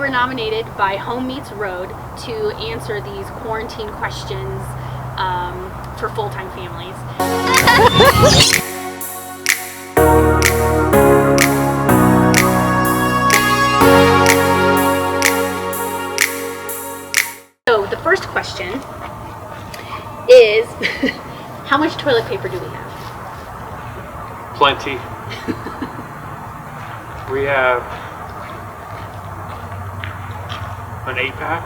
were nominated by Homemeetsroad to answer these quarantine questions for full-time families. So the first question is, how much toilet paper do we have? Plenty. We have an 8-pack.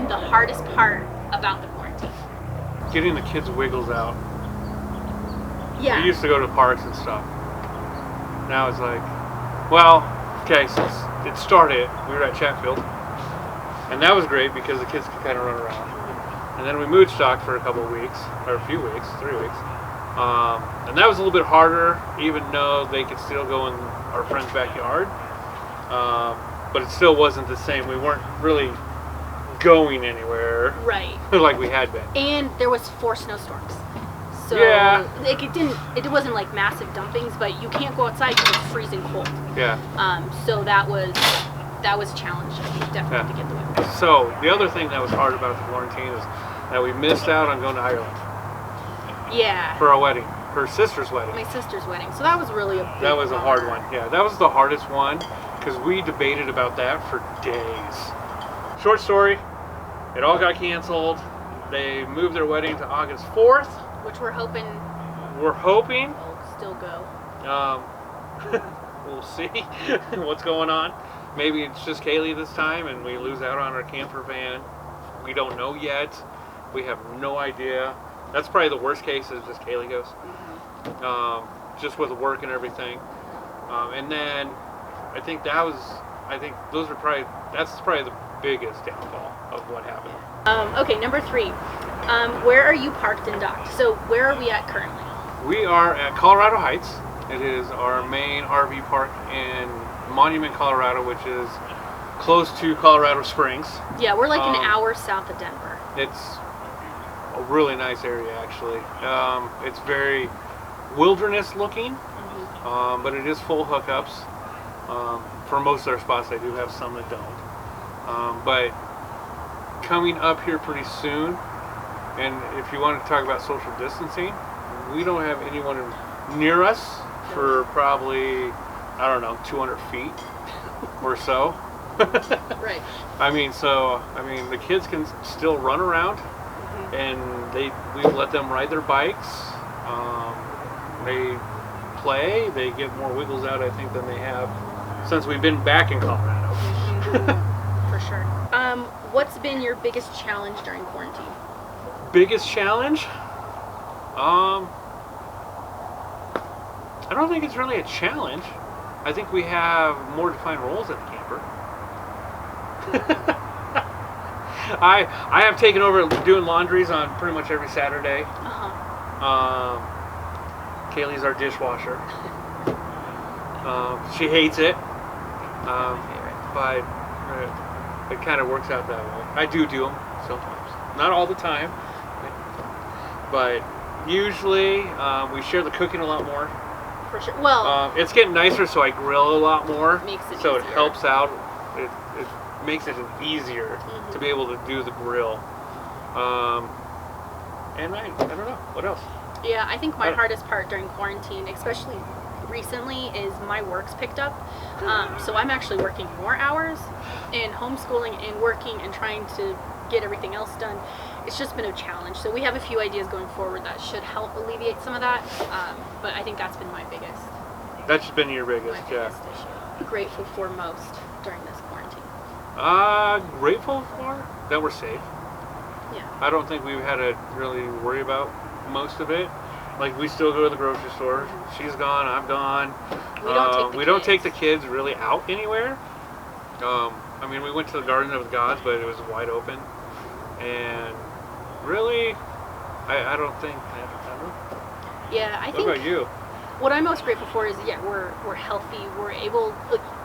The hardest part about the quarantine? Getting the kids' wiggles out. Yeah. We used to go to parks and stuff. Now it's like, well, okay, since it started, we were at Chatfield. And that was great because the kids could kind of run around. And then we moved stock for a couple of weeks, or a few weeks, 3 weeks. And that was a little bit harder, even though they could still go in our friend's backyard. But it still wasn't the same. We weren't really going anywhere. Right. Like we had been. And there was 4 snowstorms. So yeah. It wasn't like massive dumpings, but you can't go outside because it's freezing cold. Yeah. So that was challenging, definitely, to get the wind. So the other thing that was hard about the quarantine is that we missed out on going to Ireland. Yeah. For our wedding, her sister's wedding. My sister's wedding. So that was really a big That was a hard one. Yeah, that was the hardest one because we debated about that for days. Short story, it all got canceled. They moved their wedding to August 4th. Which we're hoping will still go. We'll see what's going on. Maybe it's just Kaylee this time and we lose out on our camper van. We don't know yet. We have no idea. That's probably the worst case, is just Kaylee goes. Mm-hmm. Just with work and everything. And then I think that's probably the biggest downfall of what happened. Okay, number 3. Where are you parked and docked? So where are we at currently? We are at Colorado Heights. It is our main RV park in Monument, Colorado, which is close to Colorado Springs. Yeah, we're like an hour south of Denver. It's a really nice area, actually. It's very wilderness looking, mm-hmm. But it is full hookups. For most of our spots, they do have some that don't. But coming up here pretty soon, and if you want to talk about social distancing, we don't have anyone near us for probably, 200 feet or so. Right. The kids can still run around, mm-hmm. and we let them ride their bikes. They play. They get more wiggles out, I think, than they have since we've been back in Colorado. Mm-hmm. For sure. What's been your biggest challenge during quarantine? Biggest challenge? I don't think it's really a challenge. I think we have more defined roles at the camper. I have taken over doing laundries on pretty much every Saturday. Uh-huh. Kaylee's our dishwasher. She hates it. But it kind of works out that way. I do them sometimes. Not all the time. But usually we share the cooking a lot more. For sure. Well, it's getting nicer, so I grill a lot more. Makes it so easier. It helps out. It makes it easier mm-hmm. to be able to do the grill. And I don't know what else. Yeah, I think my hardest part during quarantine, especially recently, is my work's picked up. So I'm actually working more hours, and homeschooling and working and trying to get everything else done. It's just been a challenge. So we have a few ideas going forward that should help alleviate some of that. But I think that's been my biggest. That's been your biggest, biggest issue. Grateful for most during this quarantine. Grateful for that we're safe. Yeah. I don't think we've had to really worry about most of it. Like, we still go to the grocery store. Mm-hmm. She's gone, I'm gone. We don't take the kids really out anywhere. We went to the Garden of the Gods, but it was wide open. And really, I don't think. Yeah, I think. What about you? What I'm most grateful for is, we're healthy. We're able,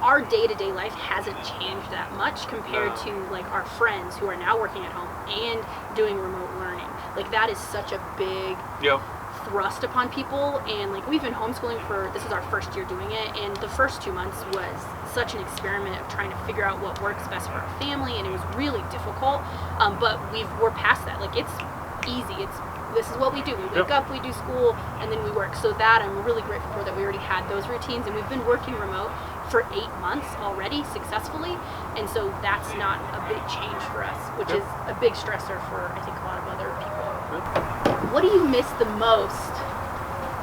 our day-to-day life hasn't changed that much compared to our friends who are now working at home and doing remote learning. That is such a big thrust upon people, and like we've been homeschooling this is our first year doing it, and the first 2 months was such an experiment of trying to figure out what works best for our family, and it was really difficult, but we're past that. Like, it's easy. This is what we do. We wake up, we do school, and then we work. So that I'm really grateful for, that we already had those routines, and we've been working remote for 8 months already successfully, and so that's not a big change for us, which is a big stressor for, I think, a lot of other people. What do you miss the most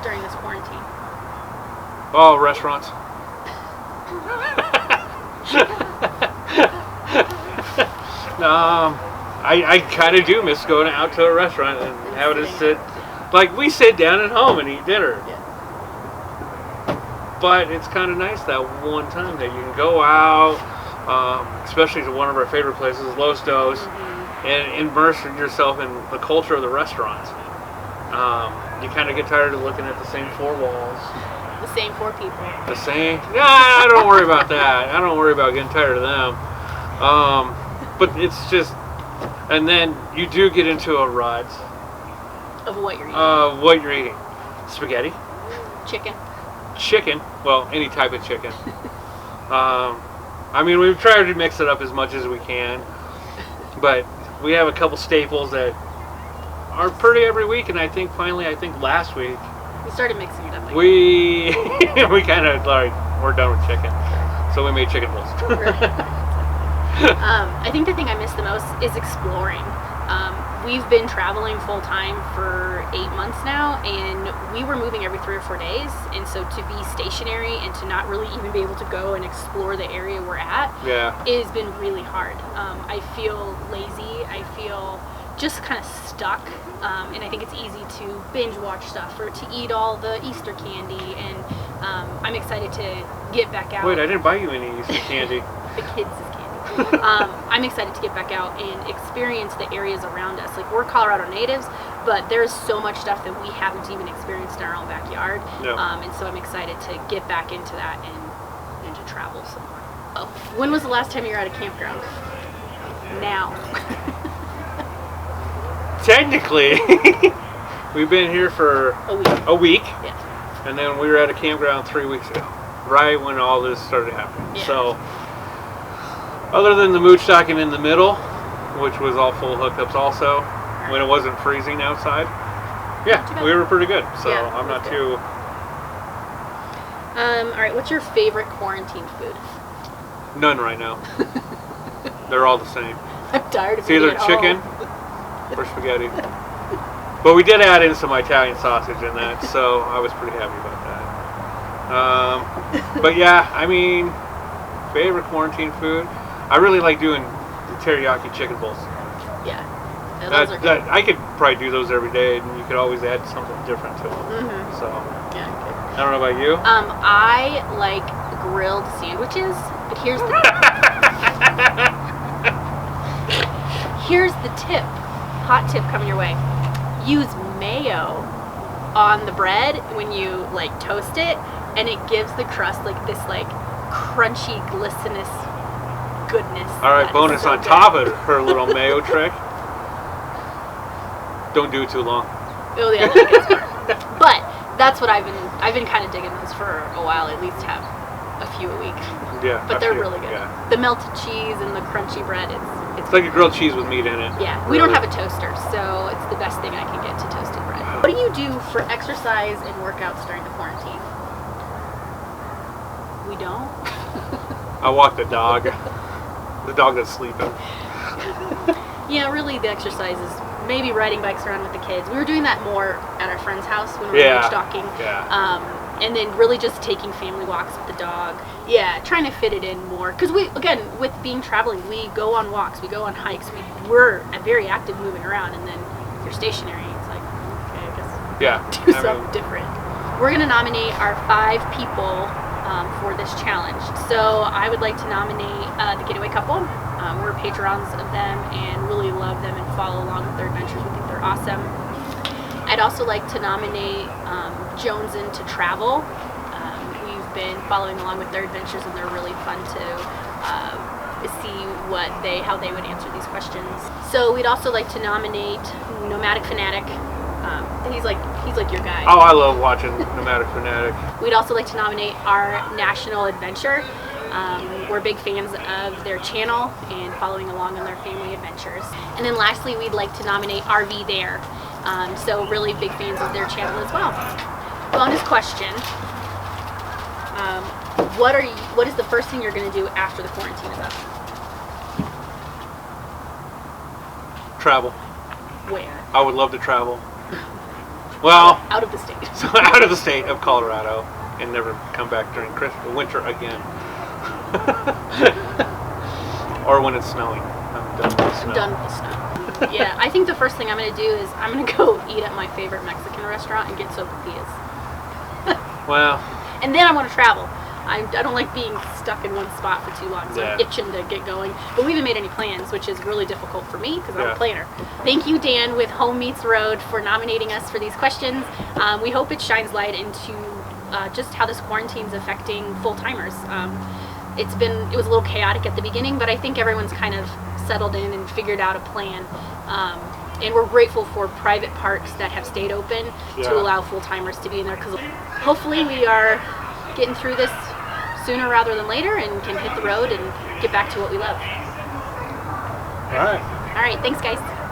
during this quarantine? Oh, restaurants. I kind of do miss going out to a restaurant and having to sit, like we sit down at home and eat dinner. Yeah. But it's kind of nice that one time that you can go out, especially to one of our favorite places, Los Dos, and immerse yourself in the culture of the restaurants. You kind of get tired of looking at the same four walls. The same 4 people. The same? Nah, don't worry about that. I don't worry about getting tired of them. But it's just, and then you do get into a rut Of what you're eating. what you're eating. Spaghetti. Chicken. Well, any type of chicken. I mean, we've tried to mix it up as much as we can, but we have a couple staples that are pretty every week, and I think last week We started mixing it up. Like we kind of like, we're done with chicken, so we made chicken bowls. I think the thing I miss the most is exploring. We've been traveling full time for 8 months now, and we were moving every 3 or 4 days, and so to be stationary and to not really even be able to go and explore the area we're at has been really hard. I feel lazy, I feel just kind of stuck, and I think it's easy to binge watch stuff or to eat all the Easter candy, and I'm excited to get back out. Wait, I didn't buy you any Easter candy. The kids' candy. I'm excited to get back out and experience the areas around us. Like, we're Colorado natives, but there's so much stuff that we haven't even experienced in our own backyard. And so I'm excited to get back into that and to travel some more. Oh, when was the last time you were at a campground? Now. Technically, we've been here for a week. Yeah. And then we were at a campground 3 weeks ago, right when all this started happening. Yeah. So, other than the mooch docking in the middle, which was all full hookups also, when it wasn't freezing outside, we were pretty good. So I'm not too... all right, what's your favorite quarantine food? None right now. They're all the same. I'm tired of It's either chicken or spaghetti. But we did add in some Italian sausage in that, so I was pretty happy about that. But yeah, I mean, favorite quarantine food? I really like doing the teriyaki chicken bowls. Yeah. Those are good. I could probably do those every day, and you could always add something different to them. Mm-hmm. So, yeah, good. I don't know about you. I like grilled sandwiches, but here's the tip. Hot tip coming your way. Use mayo on the bread when you like toast it, and it gives the crust like this like crunchy, glistenous goodness. All right, bonus on top of her little mayo trick. Don't do it too long. Oh yeah, that gets hard. But that's what I've been kind of digging those for a while. At least have a few a week. Yeah, but they're really good. Yeah. The melted cheese and the crunchy bread. It's like a grilled cheese with meat in it. Yeah, we don't have a toaster, so it's the best thing I can get to toasted bread. What do you do for exercise and workouts during the quarantine? We don't. I walk the dog. The dog that's sleeping. Yeah, really the exercise is maybe riding bikes around with the kids. We were doing that more at our friend's house when we were beach docking. Yeah. And then really just taking family walks with the dog. Yeah, trying to fit it in more. Because we, again, with being traveling, we go on walks, we go on hikes. We're very active moving around, and then if you're stationary, it's like, okay, I guess do something different. We're going to nominate our 5 people for this challenge. So I would like to nominate the Getaway Couple. We're patrons of them and really love them and follow along with their adventures. We think they're awesome. I'd also like to nominate Jonesin to Travel. We've been following along with their adventures, and they're really fun to see how they would answer these questions. So we'd also like to nominate Nomadic Fanatic. He's like your guy. Oh, I love watching Nomadic Fanatic. We'd also like to nominate our National Adventure. We're big fans of their channel and following along on their family adventures. And then lastly, we'd like to nominate RV There. So really big fans of their channel as well. Bonus question. What is the first thing you're going to do after the quarantine is up? Travel. Where? I would love to travel. Well, Out of the state. so out of the state of Colorado and never come back during winter again. Or when it's snowing. I'm done with the snow. Done with the snow. Yeah, I think the first thing I'm going to do is I'm going to go eat at my favorite Mexican restaurant and get sopapillas. Well, And then I want to travel. I don't like being stuck in one spot for too long, so I'm Yeah. itching to get going. But we haven't made any plans, which is really difficult for me because I'm Yeah. a planner. Thank you, Dan, with Homemeetsroad for nominating us for these questions. We hope it shines light into just how this quarantine's affecting full-timers. It was a little chaotic at the beginning, but I think everyone's kind of settled in and figured out a plan. And we're grateful for private parks that have stayed open Yeah. to allow full-timers to be in there, because hopefully we are getting through this sooner rather than later and can hit the road and get back to what we love. all right. All right, thanks guys.